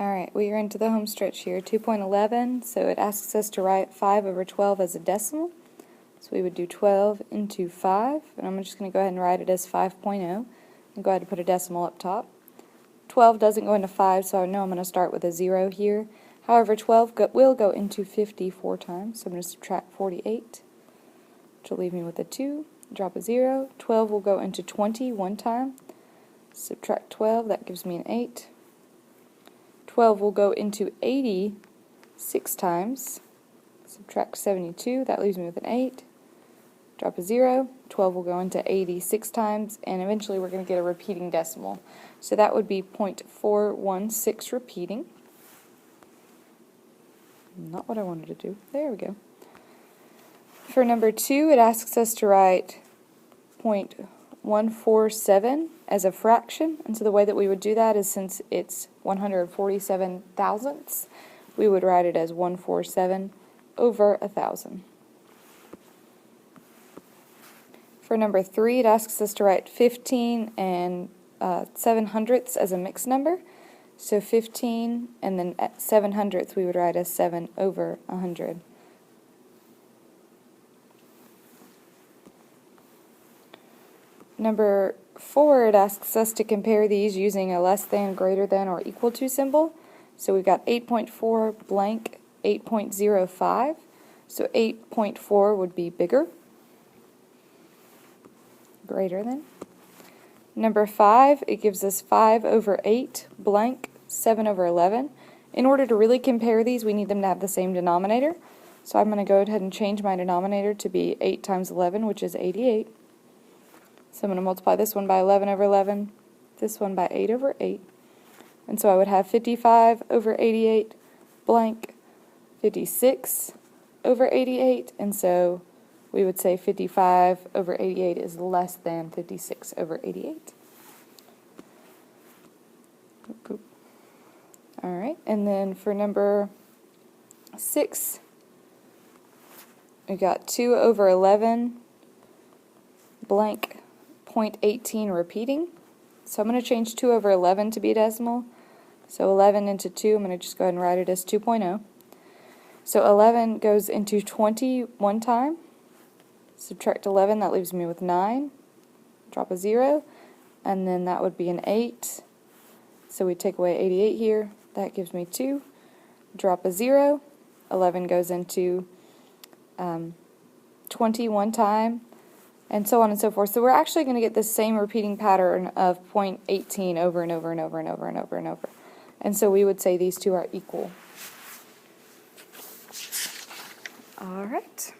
Alright, we are into the home stretch here, 2.11, so it asks us to write 5 over 12 as a decimal. So we would do 12 into 5, and I'm just going to go ahead and write it as 5.0, and go ahead and put a decimal up top. 12 doesn't go into 5, so I know I'm going to start with a 0 here. However, 12 will go into 50 4 times, so I'm going to subtract 48, which will leave me with a 2, drop a 0. 12 will go into 20 1 time, subtract 12, that gives me an 8. 12 will go into 80 6 times, subtract 72, that leaves me with an 8, drop a 0, 12 will go into 80 6 times, and eventually we're going to get a repeating decimal. So that would be 0.416 repeating. Not what I wanted to do. There we go. For number 2, it asks us to write 0.147 as a fraction, and so the way that we would do that is, since it's 147 thousandths, we would write it as 147 over 1,000. For number 3, it asks us to write 15 and 7 hundredths as a mixed number. So 15 and then 7 hundredths we would write as 7 over 100. Number 4, it asks us to compare these using a less than, greater than, or equal to symbol. So we've got 8.4 blank 8.05. So 8.4 would be bigger, greater than. Number 5, it gives us 5 over 8 blank 7 over 11. In order to really compare these, we need them to have the same denominator. So I'm going to go ahead and change my denominator to be 8 times 11, which is 88. So I'm going to multiply this one by 11 over 11, this one by 8 over 8. And so I would have 55 over 88 blank 56 over 88. And so we would say 55 over 88 is less than 56 over 88. Alright, and then for number 6, we got 2 over 11 blank 0.18 repeating. So I'm going to change 2 over 11 to be a decimal. So 11 into 2, I'm going to just go ahead and write it as 2.0. So 11 goes into 20 1 time. Subtract 11, that leaves me with 9. Drop a 0, and then that would be an 8. So we take away 88 here. That gives me 2. Drop a 0. 11 goes into 20 1 time, and so on and so forth. So we're actually going to get the same repeating pattern of 0.18 over and over and over and over and over and over. And so we would say these two are equal. All right.